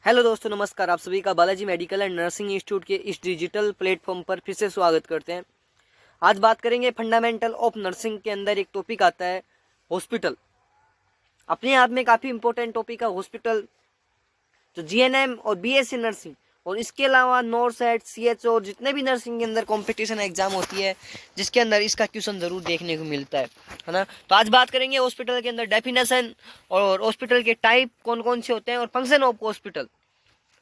Hello दोस्तों, नमस्कार। आप सभी का Balaji medical and nursing institute के इस डिजिटल प्लेटफॉर्म पर फिर से स्वागत करते हैं। आज बात करेंगे फंडामेंटल ऑफ नर्सिंग के अंदर एक टॉपिक आता है हॉस्पिटल। अपने आप में काफ़ी इंपॉर्टेंट टॉपिक है हॉस्पिटल। तो जीएनएम और बीएससी नर्सिंग और इसके अलावा नॉर्सेट, सीएचओ और जितने भी नर्सिंग के अंदर कंपटीशन एग्जाम होती है जिसके अंदर इसका क्वेश्चन जरूर देखने को मिलता है ना। तो आज बात करेंगे हॉस्पिटल के अंदर डेफिनेशन और हॉस्पिटल के टाइप कौन कौन से होते हैं और फंक्शन ऑफ हॉस्पिटल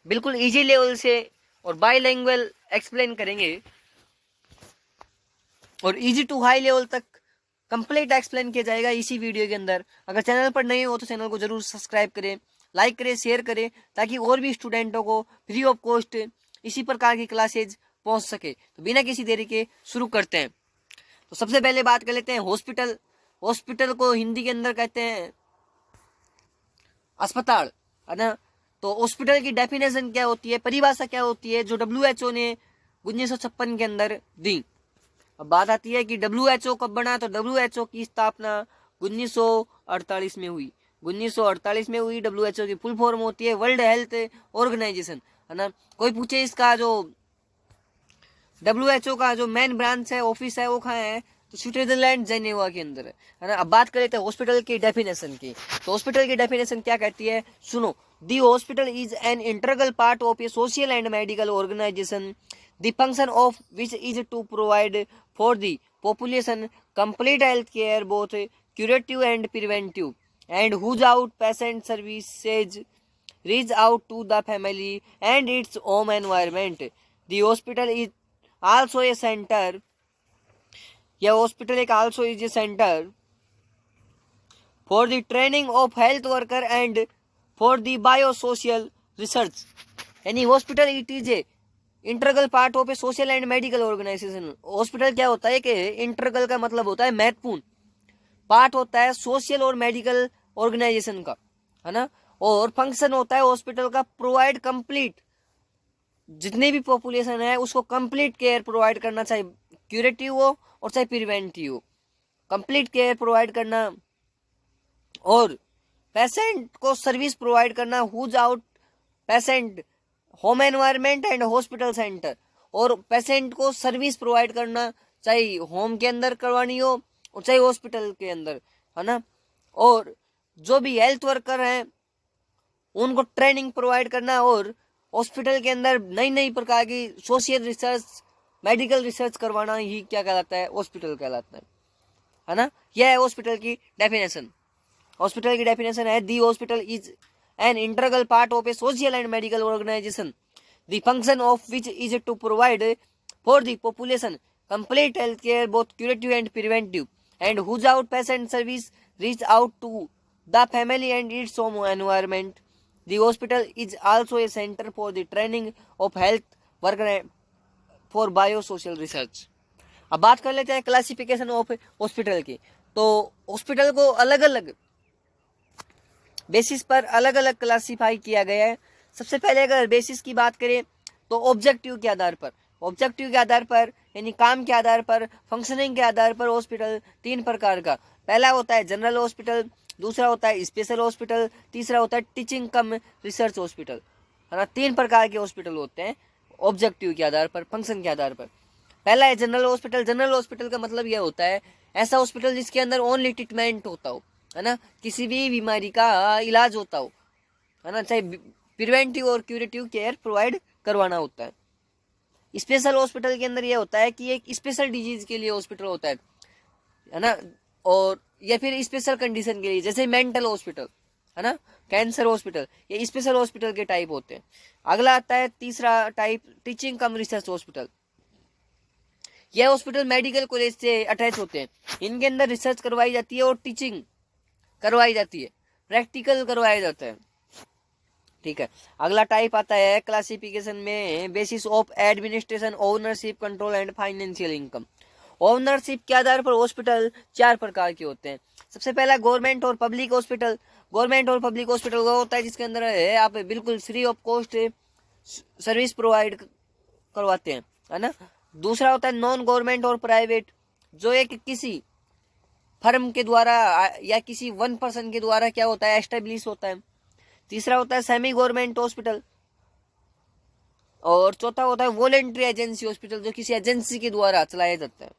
बिल्कुल इजी लेवल से और बाईलैंग्वेज एक्सप्लेन करेंगे और इजी टू हाई लेवल तक कंप्लीट एक्सप्लेन किया जाएगा इसी वीडियो के अंदर। अगर चैनल पर नहीं हो तो चैनल को जरूर सब्सक्राइब करें, लाइक करें, शेयर करें ताकि और भी स्टूडेंटों को फ्री ऑफ कॉस्ट इसी प्रकार की क्लासेज पहुंच सके। तो बिना किसी देरी के शुरू करते हैं। तो सबसे पहले बात कर लेते हैं हॉस्पिटल। हॉस्पिटल को हिंदी के अंदर कहते हैं अस्पताल, है ना। तो हॉस्पिटल की डेफिनेशन क्या होती है, परिभाषा क्या होती है, जो WHO ने 1956 के अंदर दी। अब बात आती है कि WHO कब बना, तो WHO की स्थापना 1948 में हुई। 1948 में हुई। WHO की फुल फॉर्म होती है वर्ल्ड हेल्थ ऑर्गेनाइजेशन, है ना। कोई पूछे इसका जो WHO का जो मेन ब्रांच है, ऑफिस है, वो कहाँ है, तो स्विट्जरलैंड जेनेवा के अंदर है ना। अब बात कर लेते हैं हॉस्पिटल की डेफिनेशन की। तो हॉस्पिटल की डेफिनेशन क्या कहती है, सुनो। The hospital is an integral part of a social and medical organisation the function of which is to provide for the population complete health care both curative and preventive and whose out patient services reach out to the family and its home environment. The hospital is also a center. यह hospital एक also is a center for the training of health worker and for the biosocial research. यानी hospital it is a integral part of a social and medical organisation. Hospital क्या होता है कि integral का मतलब होता है महत्वपूर्ण, पार्ट होता है सोशल और मेडिकल ऑर्गेनाइजेशन का, है ना। और फंक्शन होता है हॉस्पिटल का प्रोवाइड कंप्लीट, जितनी भी पॉपुलेशन है उसको कंप्लीट केयर प्रोवाइड करना, चाहे क्यूरेटिव हो और चाहे प्रिवेंटिव हो, कंप्लीट केयर प्रोवाइड करना और पेशेंट को सर्विस प्रोवाइड करना। Whose out patient home environment and hospital centre, और पेशेंट को सर्विस प्रोवाइड करना, चाहे होम के अंदर करवानी हो और चाहे हॉस्पिटल के अंदर, है ना। और जो भी हेल्थ वर्कर हैं उनको ट्रेनिंग प्रोवाइड करना और हॉस्पिटल के अंदर नई नई प्रकार की सोशल रिसर्च, मेडिकल रिसर्च करवाना ही क्या कहलाता है, हॉस्पिटल कहलाता है ना। यह है हॉस्पिटल की डेफिनेशन। हॉस्पिटल की डेफिनेशन है the hospital is an integral part of a social and medical organisation the function of which is to provide for the population complete health care both curative and preventive and whose out patient service reach out to the family and its home environment. The hospital is also a center for the training of health worker for biosocial research. अब बात कर लेते हैं classification of hospital की। तो hospital को अलग अलग बेसिस पर अलग अलग क्लासिफाई किया गया है। सबसे पहले अगर बेसिस की बात करें तो ऑब्जेक्टिव के आधार पर, ऑब्जेक्टिव के आधार पर यानी काम के आधार पर, फंक्शनिंग के आधार पर हॉस्पिटल तीन प्रकार का। पहला होता है जनरल हॉस्पिटल, दूसरा होता है स्पेशल हॉस्पिटल, तीसरा होता है टीचिंग कम रिसर्च हॉस्पिटल, है ना। तीन प्रकार के हॉस्पिटल होते हैं ऑब्जेक्टिव के आधार पर, फंक्शन के आधार पर। पहला है जनरल हॉस्पिटल। जनरल हॉस्पिटल का मतलब यह होता है ऐसा हॉस्पिटल जिसके अंदर ओनली ट्रीटमेंट होता हो, है ना, किसी भी बीमारी का इलाज होता हो, है ना, चाहे प्रिवेंटिव और क्यूरेटिव केयर प्रोवाइड करवाना होता है। स्पेशल हॉस्पिटल के अंदर यह होता है कि एक स्पेशल डिजीज के लिए हॉस्पिटल होता है ना, और या फिर स्पेशल कंडीशन के लिए, जैसे मेंटल हॉस्पिटल, है ना, कैंसर हॉस्पिटल, ये स्पेशल हॉस्पिटल के टाइप होते हैं। अगला आता है तीसरा टाइप टीचिंग कम रिसर्च हॉस्पिटल। यह हॉस्पिटल मेडिकल कॉलेज से अटैच होते हैं। इनके अंदर रिसर्च करवाई जाती है और टीचिंग करवाई जाती है, प्रैक्टिकल करवाया जाता है, ठीक है। अगला टाइप आता है क्लासिफिकेशन में basis of administration, ownership, control and financial income. Ownership के आधार पर हॉस्पिटल चार प्रकार के होते हैं। सबसे पहला गवर्नमेंट और पब्लिक हॉस्पिटल। गवर्नमेंट और पब्लिक हॉस्पिटल वो होता है जिसके अंदर है आप बिल्कुल free of cost service provide करवाते हैं, है ना। दूसरा होता है नॉन गवर्नमेंट और प्राइवेट, जो एक किसी फर्म के द्वारा या किसी वन पर्सन के द्वारा क्या होता है, एस्टेब्लिश होता है। तीसरा होता है सेमी गवर्नमेंट हॉस्पिटल, और चौथा होता है वॉलेंट्री एजेंसी हॉस्पिटल, जो किसी एजेंसी के द्वारा चलाया जाता है,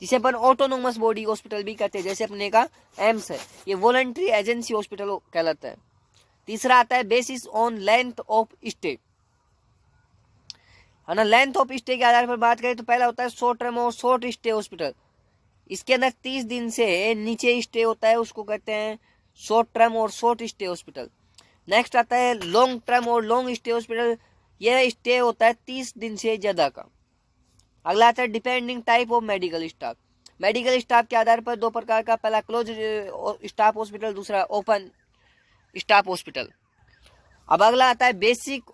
जिसे अपन ऑटोनोमस बॉडी हॉस्पिटल भी कहते हैं, जैसे अपने का एम्स है, ये वॉलेंट्री एजेंसी हॉस्पिटल कहलाता है। तीसरा आता है basis on length of stay, है ना। लेंथ ऑफ स्टे के आधार पर बात करें तो पहला होता है शॉर्ट टर्म और शॉर्ट स्टे हॉस्पिटल, इसके अंदर 30 दिन से नीचे स्टे होता है, उसको कहते हैं शॉर्ट टर्म और शॉर्ट स्टे हॉस्पिटल। नेक्स्ट आता है लॉन्ग टर्म और लॉन्ग स्टे हॉस्पिटल, यह स्टे होता है 30 दिन से ज़्यादा का। अगला आता है depending type of medical staff, medical staff के आधार पर दो प्रकार का, पहला क्लोज स्टाफ हॉस्पिटल, दूसरा ओपन स्टाफ हॉस्पिटल। अब अगला आता है basic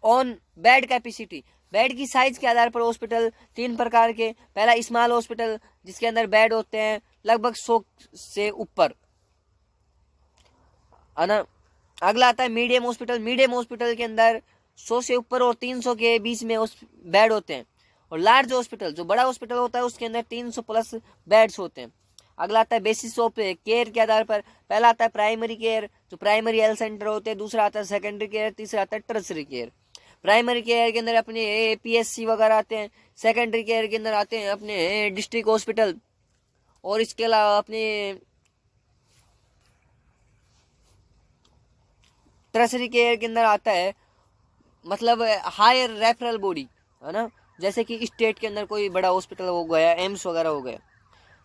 on bed capacity, bed की साइज के आधार पर हॉस्पिटल 3 प्रकार के, पहला स्मॉल हॉस्पिटल जिसके अंदर बेड होते हैं लगभग 100 से ऊपर, है ना। अगला आता है मीडियम हॉस्पिटल, मीडियम हॉस्पिटल के अंदर 100 से ऊपर और 300 के बीच में बेड होते हैं। और लार्ज हॉस्पिटल, जो बड़ा हॉस्पिटल होता है उसके अंदर 300 प्लस बेड्स होते हैं। अगला आता है बेसिस ऑफ केयर के आधार पर, पहला आता है प्राइमरी केयर, जो प्राइमरी हेल्थ सेंटर होते हैं, दूसरा आता है सेकेंडरी केयर, तीसरा आता है टर्सरी केयर। प्राइमरी केयर के अंदर अपने PSC वगैरह आते हैं, सेकेंडरी केयर के अंदर आते हैं अपने डिस्ट्रिक्ट हॉस्पिटल, और इसके अलावा अपने टर्सरी केयर के अंदर आता है मतलब हायर रेफरल बॉडी, है ना, जैसे कि स्टेट के अंदर कोई बड़ा हॉस्पिटल हो गया, एम्स वगैरह हो गया।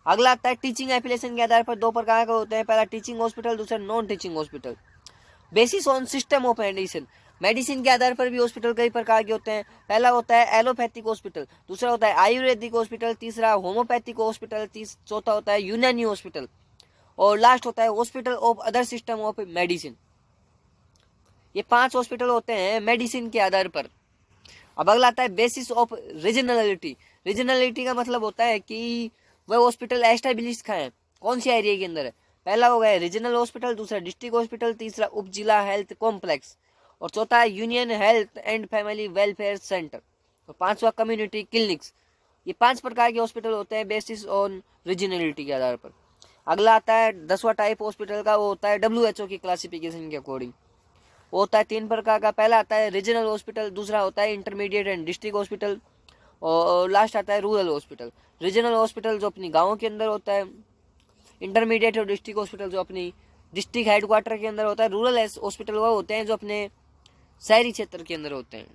अगला आता है टीचिंग एफिलिएशन के आधार पर 2 प्रकार के होते हैं, पहला टीचिंग हॉस्पिटल, दूसरा non teaching hospital. Basis on system of medicine, medicine के आधार पर भी हॉस्पिटल कई प्रकार के होते हैं, पहला होता है एलोपैथिक हॉस्पिटल, दूसरा होता है आयुर्वेदिक हॉस्पिटल, तीसरा होम्योपैथिक हॉस्पिटल, चौथा होता है यूनानी हॉस्पिटल, और लास्ट होता है hospital of other system of medicine. ये 5 हॉस्पिटल होते हैं मेडिसिन के आधार पर। अब अगला आता है बेसिस ऑफ रीजनलिटी, रीजनलिटी का मतलब होता है कि वह हॉस्पिटल एस्टेब्लिश कहाँ है, कौन सी एरिया के अंदर है। पहला हो गया रीजनल हॉस्पिटल, दूसरा डिस्ट्रिक्ट हॉस्पिटल, तीसरा उप जिला हेल्थ कॉम्प्लेक्स, और चौथा है union health and family welfare centre, और 5वां कम्युनिटी क्लिनिक्स। ये 5 प्रकार के हॉस्पिटल होते हैं बेसिस ऑन रीजनलिटी के आधार पर। अगला आता है 10वां टाइप हॉस्पिटल का, वो होता है WHO की क्लासिफिकेशन के अकॉर्डिंग, वो होता है 3 प्रकार का, पहला आता है रीजनल हॉस्पिटल, दूसरा होता है इंटरमीडिएट एंड डिस्ट्रिक्ट हॉस्पिटल, और लास्ट आता है रूरल हॉस्पिटल। रीजनल हॉस्पिटल जो अपनी गाँव के अंदर होता है, इंटरमीडिएट और डिस्ट्रिक्ट हॉस्पिटल जो अपनी डिस्ट्रिक्ट हेडक्वार्टर के अंदर होता है, रूरल हॉस्पिटल वो होते हैं जो अपने शहरी क्षेत्र के अंदर होते हैं।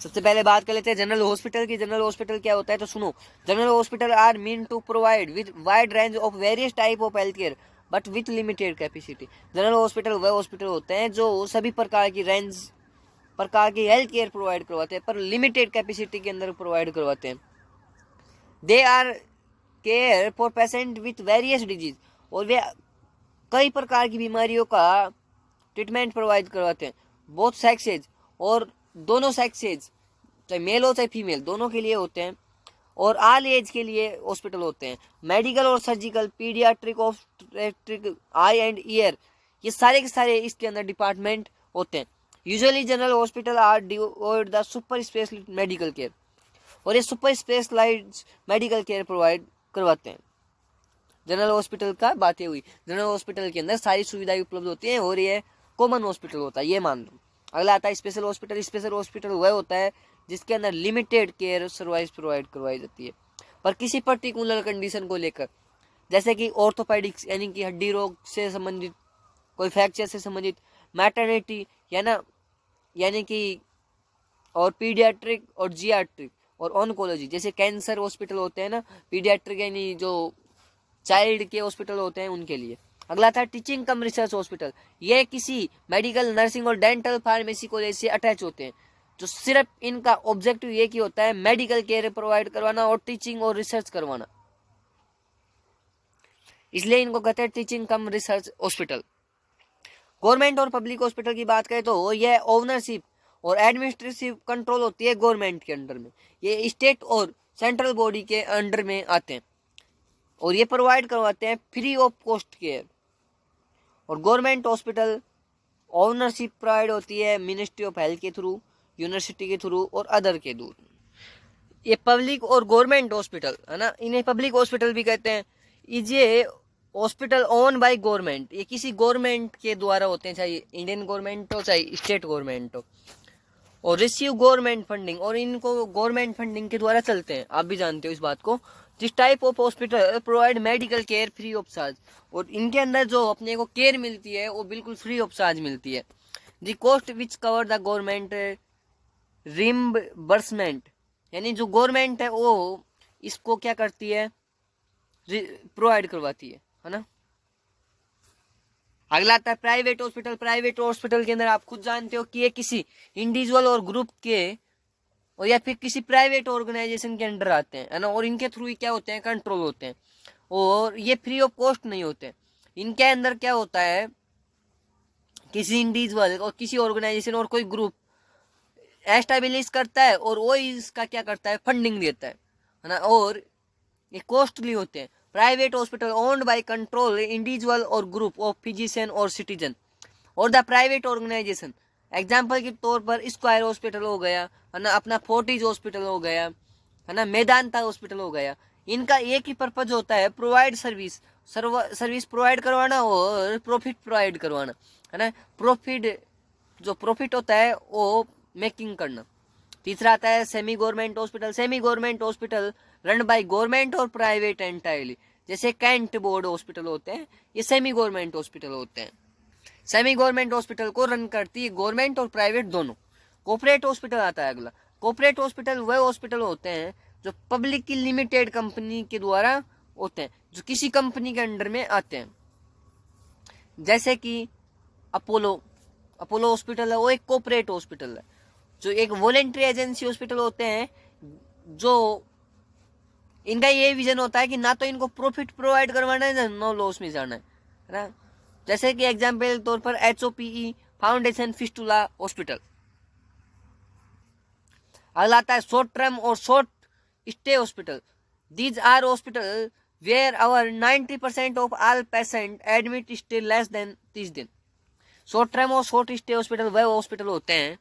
सबसे पहले बात कर लेते हैं जनरल हॉस्पिटल की। जनरल हॉस्पिटल क्या होता है तो सुनो, general hospital are mean to provide with wide range of various type of health care but with limited capacity. General hospital वह हॉस्पिटल होते हैं जो सभी प्रकार की हेल्थ केयर प्रोवाइड करवाते हैं, पर लिमिटेड कैपेसिटी के अंदर प्रोवाइड करवाते हैं। They are care for patient with various disease, और वे कई प्रकार की बीमारियों का ट्रीटमेंट प्रोवाइड करवाते हैं। बोथ सेक्सेज, और दोनों सेक्सेज, चाहे मेल हो चाहे फीमेल, दोनों के लिए होते हैं, और ऑल एज के लिए हॉस्पिटल होते हैं। मेडिकल और surgical, paediatric, obstetric, eye and ear, ये सारे के सारे इसके अंदर डिपार्टमेंट होते हैं। Usually general hospital are devote the super specialist medical care, और ये super specialised medical care provide करवाते हैं। जनरल हॉस्पिटल का बातें हुई, जनरल हॉस्पिटल के अंदर सारी सुविधाएं उपलब्ध होती हैं, और ये कॉमन हॉस्पिटल होता है, ये मान लो। अगला आता है स्पेशल हॉस्पिटल। स्पेशल हॉस्पिटल वह होता है जिसके अंदर लिमिटेड केयर सर्विस प्रोवाइड करवाई जाती है, पर किसी पर्टिकुलर कंडीशन को लेकर, जैसे कि ऑर्थोपेडिक्स यानी कि हड्डी रोग से संबंधित, कोई फ्रैक्चर से संबंधित, मैटरनिटी यानी कि, और पीडियाट्रिक और जियाट्रिक, और ऑन्कोलॉजी, जैसे कैंसर हॉस्पिटल होते हैं ना, पीडियाट्रिक यानी जो चाइल्ड के हॉस्पिटल होते हैं उनके लिए। अगला था टीचिंग कम रिसर्च हॉस्पिटल, ये किसी मेडिकल, नर्सिंग और डेंटल फार्मेसी कॉलेज से अटैच होते हैं, जो सिर्फ इनका ऑब्जेक्टिव ये की होता है मेडिकल केयर प्रोवाइड करवाना और टीचिंग और रिसर्च करवाना, इसलिए इनको कहते हैं टीचिंग कम रिसर्च हॉस्पिटल। गवर्नमेंट और पब्लिक हॉस्पिटल की बात करें तो यह ओनरशिप और एडमिनिस्ट्रेटिव कंट्रोल होती है गवर्नमेंट के अंडर में, ये स्टेट और सेंट्रल बॉडी के अंडर में आते हैं, और ये प्रोवाइड करवाते हैं फ्री ऑफ कॉस्ट केयर। और गवर्नमेंट हॉस्पिटल ओनरशिप प्रोवाइड होती है मिनिस्ट्री ऑफ हेल्थ के थ्रू, यूनिवर्सिटी के थ्रू और अदर के थ्रू। ये पब्लिक और गवर्नमेंट हॉस्पिटल है ना, इन्हें पब्लिक हॉस्पिटल भी कहते हैं। ये हॉस्पिटल ओन बाय गवर्नमेंट, ये किसी गवर्नमेंट के द्वारा होते हैं, चाहे इंडियन गवर्नमेंट हो चाहे स्टेट गवर्नमेंट हो, और रिसीव गवर्नमेंट फंडिंग, और इनको गवर्नमेंट फंडिंग के द्वारा चलते हैं, आप भी जानते हो इस बात को। This type of hospital provide medical care free of charge, और इनके अंदर जो अपने को केयर मिलती है वो बिल्कुल फ्री ऑफ चार्ज मिलती है। The cost which cover the government reimbursement, यानी जो गवर्नमेंट है वो इसको क्या करती है, प्रोवाइड करवाती है ना। अगला आता है प्राइवेट हॉस्पिटल। प्राइवेट हॉस्पिटल के अंदर आप खुद जानते हो कि ये किसी इंडिविजुअल और ग्रुप के और या फिर किसी प्राइवेट ऑर्गेनाइजेशन के अंडर आते हैं, है ना, और इनके थ्रू ही क्या होते हैं, कंट्रोल होते हैं, और ये फ्री ऑफ कॉस्ट नहीं होते। इनके अंदर क्या होता है, किसी इंडिविजुअल और किसी ऑर्गेनाइजेशन और कोई ग्रुप एस्टेब्लिश करता है और वो इसका क्या करता है, फंडिंग देता है ना, और ये कॉस्टली होते हैं। Private hospital owned by control individual और ग्रुप ऑफ फिजिशियन और सिटीजन और द प्राइवेट ऑर्गेनाइजेशन। एग्जाम्पल के तौर पर स्क्वायर हॉस्पिटल हो गया, है ना, अपना फोर्टिज हॉस्पिटल हो गया, है ना, मेदांता हॉस्पिटल हो गया। इनका एक ही पर्पज होता है, प्रोवाइड सर्विस प्रोवाइड करवाना और प्रॉफिट प्रोवाइड करवाना, है ना। प्रॉफिट, जो प्रॉफिट होता है वो मेकिंग करना। तीसरा आता है semi government hospital. Semi government hospital run by government और प्राइवेट एंटायरली, जैसे कैंट बोर्ड हॉस्पिटल होते हैं, ये सेमी गवर्नमेंट हॉस्पिटल होते हैं। सेमी गवर्नमेंट हॉस्पिटल को रन करती है गवर्नमेंट और प्राइवेट दोनों। कॉर्पोरेट हॉस्पिटल आता है अगला। कॉर्पोरेट हॉस्पिटल वह हॉस्पिटल होते हैं जो पब्लिक की लिमिटेड कंपनी के द्वारा होते हैं, जो किसी कंपनी के अंडर में आते हैं, जैसे कि अपोलो हॉस्पिटल है, वो एक कॉर्पोरेट हॉस्पिटल है। जो एक वॉलेंट्री एजेंसी हॉस्पिटल होते हैं, जो इनका ये विजन होता है कि ना तो इनको प्रॉफिट प्रोवाइड करवाना है, ना लॉस में जाना है ना। जैसे कि एग्जाम्पल तौर पर HOPE फाउंडेशन फिस्टुला हॉस्पिटल। अगला आता है शॉर्ट टर्म और short stay hospital. These are hospital where our 90% of all patient admit stay less than 30 दिन। शॉर्ट टर्म और शॉर्ट स्टे हॉस्पिटल वह हॉस्पिटल होते हैं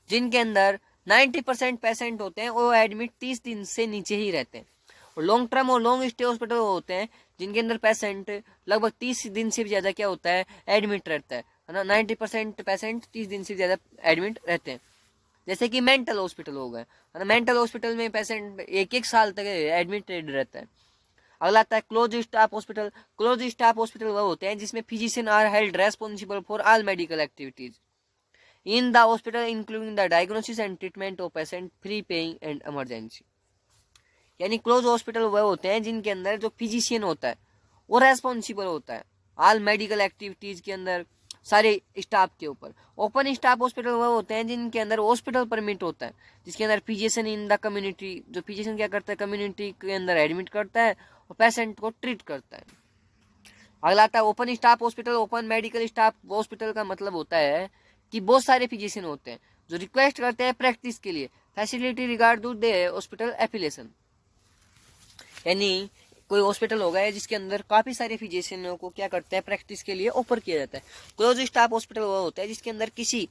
जिनके अंदर 90% पेशेंट होते हैं वो एडमिट 30 दिन से नीचे ही रहते हैं। और लॉन्ग टर्म और लॉन्ग स्टे हॉस्पिटल होते हैं जिनके अंदर पेशेंट लगभग 30 दिन से भी ज़्यादा क्या होता है, एडमिट रहता है ना। 90% पेशेंट 30 दिन से ज़्यादा एडमिट रहते हैं। जैसे कि मेंटल हॉस्पिटल हो गए, है ना, मेंटल हॉस्पिटल में पेशेंट एक साल तक एडमिटेड रहता है। अगला आता है close staff hospital. Close staff hospital वह होते हैं जिसमें physician are held responsible for all medical activities in the hospital including the diagnosis and treatment of patient, free paying and emergency. यानी क्लोज हॉस्पिटल वह होते हैं जिनके अंदर जो फिजिशियन होता है वो रेस्पॉन्सिबल होता है ऑल मेडिकल एक्टिविटीज के अंदर सारे स्टाफ के ऊपर। ओपन स्टाफ हॉस्पिटल वह होते हैं जिनके अंदर हॉस्पिटल परमिट होता है, जिसके अंदर फिजिशियन इन द कम्युनिटी, जो फिजिशियन क्या करता है, कम्युनिटी के अंदर एडमिट करता है और पेशेंट को ट्रीट करता है। अगला आता है open staff hospital. Open medical staff hospital का मतलब होता है कि बहुत सारे फिजिशियन होते हैं जो रिक्वेस्ट करते हैं प्रैक्टिस के लिए facility regard to the hospital affiliation. यानी कोई हॉस्पिटल होगा जिसके अंदर काफी सारे फिजिशियनों को क्या करते हैं, प्रैक्टिस के लिए ऑफर किया जाता है। क्लोज स्टाफ हॉस्पिटल वो होता है जिसके अंदर किसी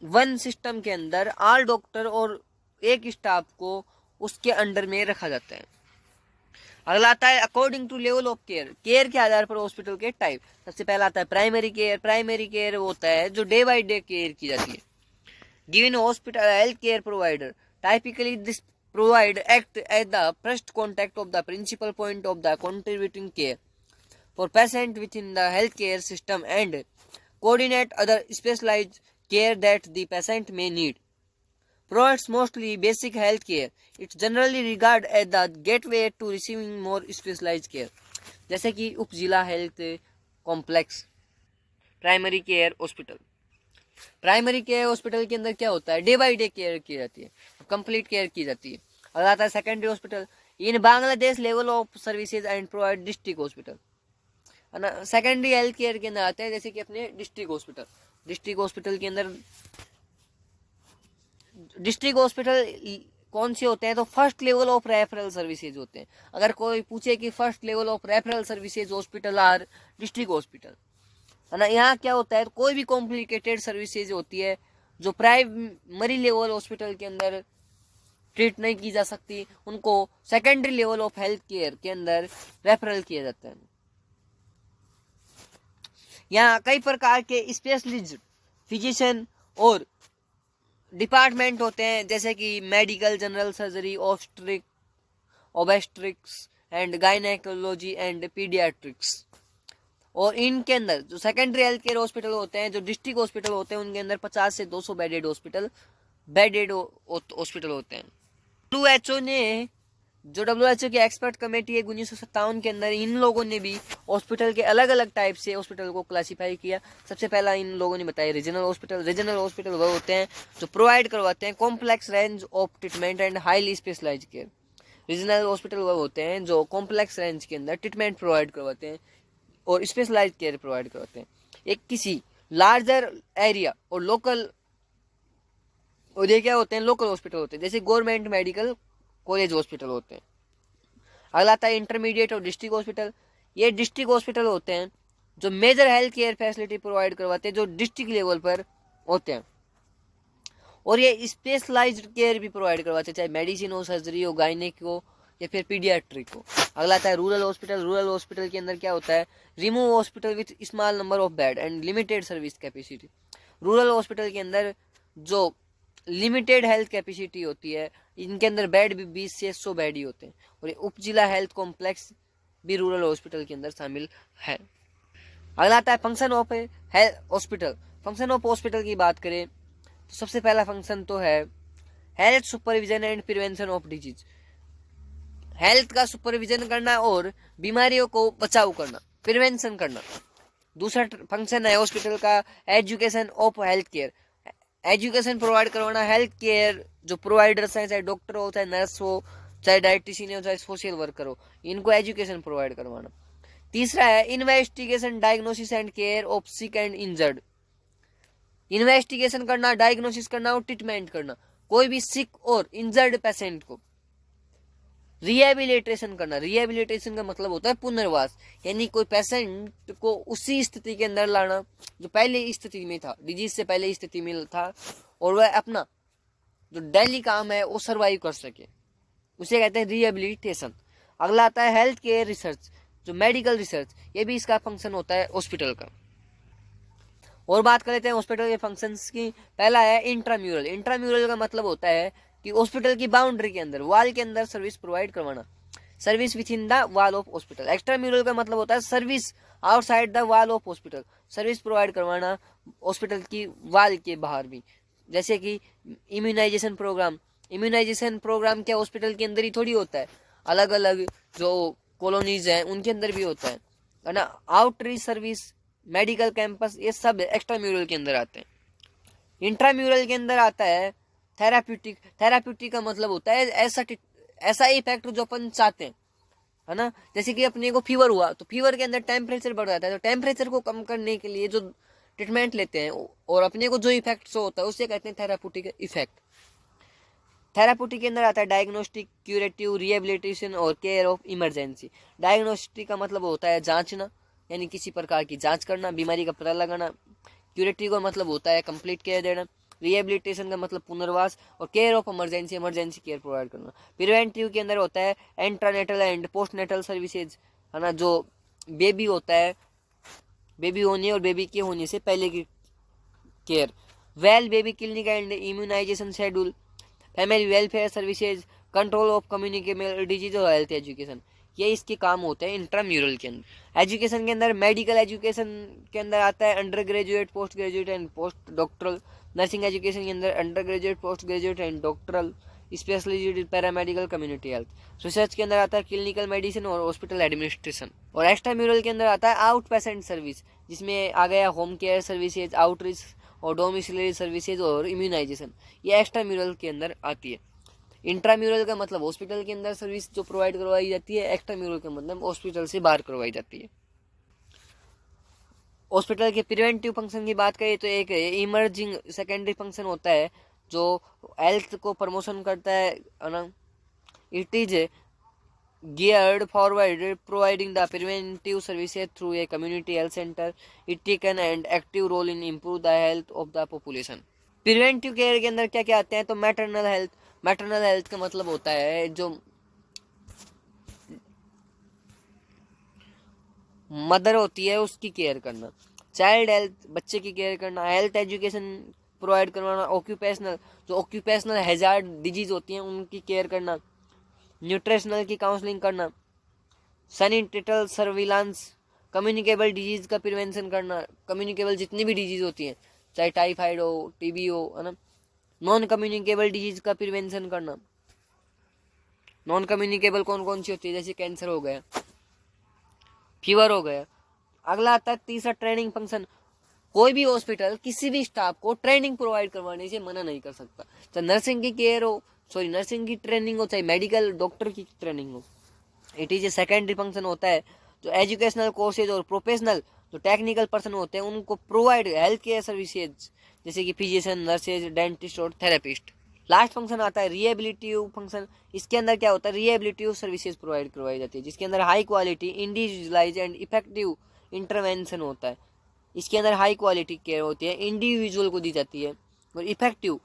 वन सिस्टम के अंदर ऑल डॉक्टर और एक स्टाफ को उसके अंडर में रखा जाता है। अगला आता है according to level of care. Care के आधार पर हॉस्पिटल के टाइप। सबसे पहला आता है प्राइमरी केयर। प्राइमरी केयर होता है जो डे बाय डे केयर की जाती है। Given hospital health care provider typically this provide act as the first contact of the principal point of the contributing care for patient within the healthcare system and coordinate other specialized care that the patient may need. Provides mostly basic health care. It's generally regarded as the gateway to receiving more specialized care. जैसे कि उपजिला health complex primary care hospital. Primary care hospital के अंदर क्या होता है, day by day care की जाती है, कंप्लीट केयर की जाती है। अगर आता है secondary hospital. In Bangladesh level of services and provide district hospital, है ना। सेकेंडरी हेल्थ केयर के अंदर आते हैं जैसे कि अपने डिस्ट्रिक्ट हॉस्पिटल। डिस्ट्रिक्ट हॉस्पिटल के अंदर डिस्ट्रिक्ट हॉस्पिटल कौन से होते हैं, तो first level of referral services होते हैं। अगर कोई पूछे कि first level of referral services hospital are district hospital, है ना। यहाँ क्या होता है, कोई भी कॉम्प्लिकेटेड सर्विसेज होती है जो प्राइमरी लेवल हॉस्पिटल के अंदर ट्रीट नहीं की जा सकती, उनको secondary level of health care के अंदर रेफरल किया जाता है। यहाँ कई प्रकार के स्पेशलिस्ट फिजिशियन और डिपार्टमेंट होते हैं जैसे कि medical, general surgery, obstetrics and gynaecology and paediatrics. और इनके अंदर जो सेकेंडरी हेल्थ केयर हॉस्पिटल होते हैं, जो डिस्ट्रिक्ट हॉस्पिटल होते हैं, उनके अंदर 50 से 200 बेडेड हॉस्पिटल होते हैं। WHO ने, जो WHO की एक्सपर्ट कमेटी है 1957 के अंदर, इन लोगों ने भी हॉस्पिटल के अलग अलग टाइप से हॉस्पिटल को क्लासीफाई किया। सबसे पहला इन लोगों ने बताया रीजनल हॉस्पिटल। रीजनल हॉस्पिटल वो होते हैं जो प्रोवाइड करवाते हैं complex range of treatment and highly specialised care. Regional hospital वो होते हैं जो कॉम्प्लेक्स रेंज के अंदर ट्रीटमेंट प्रोवाइड करवाते हैं और स्पेशलाइज्ड केयर प्रोवाइड करवाते हैं। एक किसी लार्जर एरिया और लोकल, और ये क्या होते हैं, लोकल हॉस्पिटल होते हैं, जैसे गवर्नमेंट मेडिकल कॉलेज हॉस्पिटल होते हैं। अगला आता है इंटरमीडिएट और डिस्ट्रिक्ट हॉस्पिटल। ये डिस्ट्रिक्ट हॉस्पिटल होते हैं जो major health care facility provide करवाते हैं, जो डिस्ट्रिक्ट लेवल पर होते हैं। और ये स्पेशलाइज्ड केयर भी प्रोवाइड करवाते हैं, चाहे मेडिसिन हो, सर्जरी हो, गायनेक हो या फिर पीडियाट्रिक हो। अगला आता है रूरल हॉस्पिटल। रूरल हॉस्पिटल के अंदर क्या होता है, remove hospital with small number of bed and limited service capacity. Rural hospital के अंदर जो लिमिटेड हेल्थ कैपेसिटी होती है, इनके अंदर बेड भी 20 से 100 बेड ही होते हैं। और ये उपजिला हेल्थ कॉम्प्लेक्स भी रूरल हॉस्पिटल के अंदर शामिल है। अगला आता है function of hospital. Function of hospital की बात करें तो सबसे पहला फंक्शन तो है health supervision and prevention of disease. Health का सुपरविजन करना और बीमारियों को बचाव करना, प्रिवेंशन करना। दूसरा फंक्शन है हॉस्पिटल का education of health care. Education provide करवाना, हेल्थ केयर जो प्रोवाइडर्स हैं, चाहे डॉक्टर हो, चाहे नर्स हो, चाहे डाइटिशियन हो, चाहे सोशल वर्कर हो, इनको एजुकेशन प्रोवाइड करवाना। तीसरा है investigation, diagnosis and care of sick and injured. Investigation करना, डायग्नोसिस करना और ट्रीटमेंट करना कोई भी सिक और इंजर्ड पेशेंट को। रिहेबिलिटेशन करना, रिहेबिलिटेशन का मतलब होता है पुनर्वास, यानी कोई पेशेंट को उसी स्थिति के अंदर लाना जो पहले स्थिति में था, डिजीज से पहले स्थिति में था, और वह अपना जो डेली काम है वो सर्वाइव कर सके, उसे कहते हैं रिहेबिलिटेशन। अगला आता है हेल्थ केयर रिसर्च, जो मेडिकल रिसर्च, ये भी इसका फंक्शन होता है हॉस्पिटल का। और बात कर लेते हैं हॉस्पिटल के फंक्शंस की। पहला है इंट्राम्यूरल। इंट्राम्यूरल का मतलब होता है कि हॉस्पिटल की बाउंड्री के अंदर, वॉल के अंदर सर्विस प्रोवाइड करवाना, service with in the wall of hospital. Extramural का मतलब होता है service outside the wall of hospital, service provide करवाना हॉस्पिटल की वॉल के बाहर भी, जैसे कि इम्यूनाइजेशन प्रोग्राम। इम्यूनाइजेशन प्रोग्राम क्या हॉस्पिटल के अंदर ही थोड़ी होता है, अलग अलग जो कॉलोनीज हैं उनके अंदर भी होता है ना। आउटरीच सर्विस, मेडिकल कैंपस, ये सब एक्स्ट्राम्यूरल के अंदर आते हैं। इंट्राम्यूरल के अंदर आता है थेराप्यूटिक। थेराप्यूटिक का मतलब होता है ऐसा इफेक्ट जो अपन चाहते हैं, है ना। जैसे कि अपने को फीवर हुआ तो फीवर के अंदर टेम्परेचर बढ़ जाता है, तो टेम्परेचर को कम करने के लिए जो ट्रीटमेंट लेते हैं और अपने को जो इफेक्ट होता है उसे कहते हैं थेराप्यूटिक इफेक्ट। थेराप्यूटिक के अंदर आता है डायग्नोस्टिक, क्यूरेटिव, रिहेबिलिटेशन और केयर ऑफ इमरजेंसी। डायग्नोस्टिक का मतलब होता है जांचना, यानी किसी प्रकार की जांच करना, बीमारी का पता लगाना। क्यूरेटिव का मतलब होता है कंप्लीट केयर देना। रिहेबिलिटेशन का मतलब पुनर्वास, और care of emergency, emergency care provide करना। प्रिवेंटिव के अंदर होता है एंट्रानेटल एंड पोस्टनेटल सर्विसेज, है ना, जो बेबी होता है, बेबी होने और बेबी के होने से पहले की केयर। Well baby clinic and immunisation schedule, family welfare services, control of communicable disease और हेल्थ एजुकेशन, ये इसके काम होते हैं इंट्राम्यूरल के अंदर। एजुकेशन के अंदर मेडिकल एजुकेशन के अंदर आता है under graduate, post graduate and post doctoral. Nursing education के अंदर under graduate, post graduate and doctoral, specialist paramedical, community health. Research के अंदर आता है क्लिनिकल मेडिसिन और हॉस्पिटल एडमिनिस्ट्रेशन। और एक्स्ट्रा म्यूरल के अंदर आता है आउट पेशेंट सर्विस, जिसमें आ गया होम केयर सर्विसेज, आउटरीच और डोमिसिलरी सर्विसेज और इम्यूनाइजेशन, ये एक्स्ट्रा म्यूरल के अंदर आती है। इंट्राम्यूरल का मतलब हॉस्पिटल के अंदर सर्विस जो प्रोवाइड करवाई जाती है, एक्स्ट्रा म्यूरल का मतलब हॉस्पिटल से बाहर करवाई जाती है। हॉस्पिटल के प्रिवेंटिव फंक्शन की बात करें तो एक इमर्जिंग सेकेंडरी फंक्शन होता है जो हेल्थ को प्रमोशन करता है ना। It is geared forward providing the preventive services through a community health center. It taken an active role in improve the health of the population. Preventive care के अंदर क्या क्या आते हैं तो मैटरनल हेल्थ। मैटरनल हेल्थ का मतलब होता है जो मदर होती है उसकी केयर करना। चाइल्ड हेल्थ, बच्चे की केयर करना। हेल्थ एजुकेशन प्रोवाइड करवाना, ऑक्यूपेशनल जो ऑक्यूपेशनल हैजार्ड डिजीज होती हैं उनकी केयर करना, न्यूट्रिशनल की काउंसलिंग करना, सैनिटेटल सर्विलांस, कम्युनिकेबल डिजीज का प्रिवेंशन करना, कम्युनिकेबल जितनी भी डिजीज होती हैं चाहे टाइफाइड हो, टीबी हो, है ना, नॉन कम्युनिकेबल डिजीज का प्रिवेंशन करना। नॉन कम्युनिकेबल कौन कौन सी होती है, जैसे कैंसर हो गया, फीवर हो गया। अगला आता है तीसरा ट्रेनिंग फंक्शन। कोई भी हॉस्पिटल किसी भी स्टाफ को ट्रेनिंग प्रोवाइड करवाने से मना नहीं कर सकता, चाहे नर्सिंग की केयर हो, सॉरी नर्सिंग की ट्रेनिंग हो, चाहे मेडिकल डॉक्टर की ट्रेनिंग हो। It is a secondary function होता है जो एजुकेशनल कोर्सेज और प्रोफेशनल जो टेक्निकल पर्सन होते हैं उनको प्रोवाइड हेल्थ केयर सर्विसेज, जैसे कि फिजिशियन, नर्सेज, डेंटिस्ट और थेरेपिस्ट। लास्ट फंक्शन आता है रिहेबिलिटिव फंक्शन। इसके अंदर क्या होता है, रिहेबिलिटिव सर्विसेज प्रोवाइड करवाई जाती है, जिसके अंदर high quality, individualise and effective intervention होता है। इसके अंदर हाई क्वालिटी केयर होती है, इंडिविजुअल को दी जाती है, और इफेक्टिव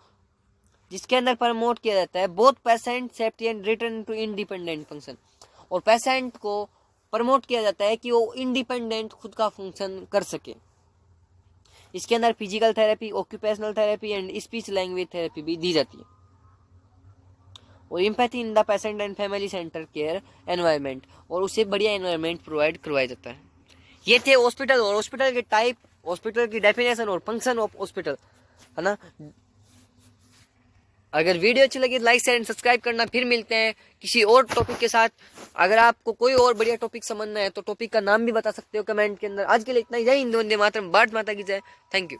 जिसके अंदर प्रमोट किया जाता है both patient safety and return to independent function. और पेशेंट को प्रमोट किया जाता है कि वो इंडिपेंडेंट खुद का फंक्शन कर सके। इसके अंदर physical therapy, occupational therapy and speech language therapy भी दी जाती है। और empathy in the patient and family centre care environment, और उसे बढ़िया एनवायरनमेंट प्रोवाइड करवाया जाता है। ये थे हॉस्पिटल और हॉस्पिटल के टाइप, हॉस्पिटल की डेफिनेशन और फंक्शन ऑफ हॉस्पिटल, है ना। अगर वीडियो अच्छी लगी लाइक शेयर एंड सब्सक्राइब करना। फिर मिलते हैं किसी और टॉपिक के साथ। अगर आपको कोई और बढ़िया टॉपिक समझना है तो टॉपिक का नाम भी बता सकते हो कमेंट के अंदर। आज के लिए इतना ही। जय हिंद, वंदे मातरम, भारत माता की जय। Thank you.